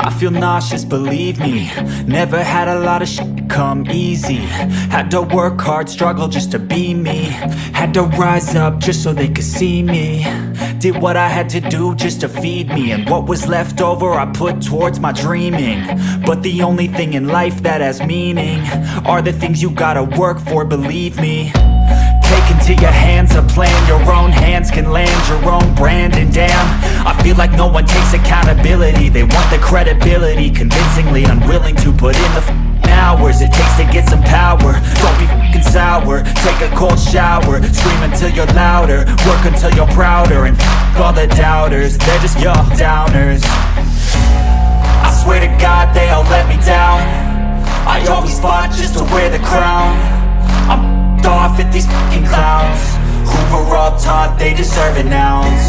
I feel nauseous, believe me. Never had a lot of shit come easy. Had to work hard, struggle just to be me. Had to rise up just so they could see me. Did what I had to do just to feed me. And what was left over I put towards my dreaming. But the only thing in life that has meaning are the things you gotta work for, believe me. Take into your hands a plan. Your own hands can land your own brand. And damn, I feel like no one takes accountability. They want the credibility, convincingly unwilling to put in the hours it takes to get some power. Don't be f***ing sour. Take a cold shower. Scream until you're louder. Work until you're prouder. And f*** all the doubters, they're just your downers. I swear to God they all let me down. I always fought just to wear the crown. I'm off at these fucking clowns who were all taught they deserve an ounce.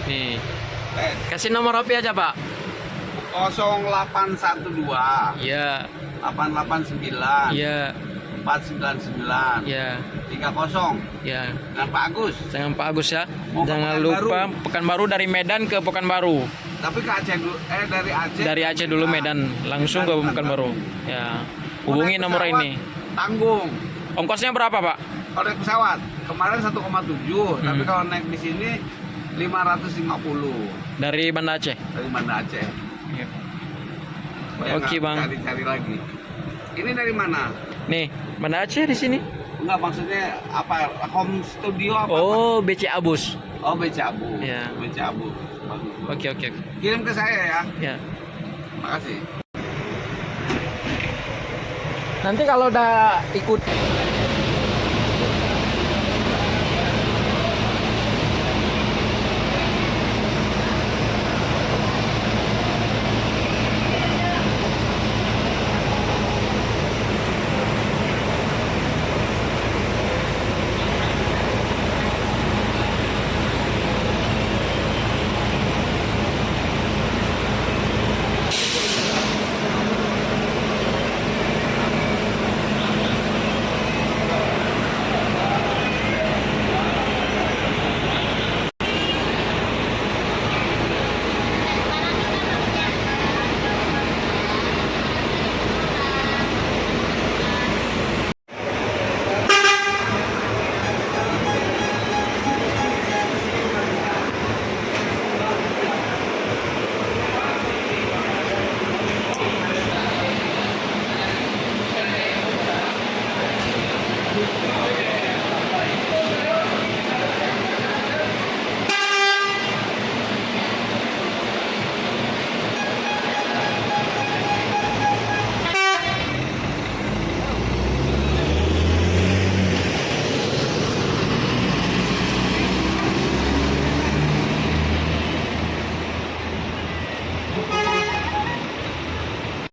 Nih, kasih nomor HP aja Pak. 0812 Iya, 889 iya, 499 iya, 30 iya. dengan Pak Agus. Jangan Pak Agus ya. Mau ke Jangan Pekanbaru. lupa Pekanbaru, dari Medan ke Pekanbaru. Tapi ke Aceh dulu, dari Aceh. Dari Aceh dulu Medan, langsung ke Pekanbaru. Ya. Hubungi Naik nomor pesawat, ini. Tanggung. Ongkosnya berapa Pak? Kalau naik pesawat kemarin 1,7, tapi Hmm. kalau naik di sini 550 Dari Banda Aceh. dari Banda Aceh. Iya. Supaya Oke, nggak Bang. Cari-cari lagi. Ini dari mana? Nih, Banda Aceh di sini. Enggak, maksudnya apa? Home studio apa? Oh, BC Abus. Oh, BC Abu. Iya. BC Abu. Bagus. Oke, oke. Kirim ke saya ya. Ya. Makasih. Nanti kalau udah ikut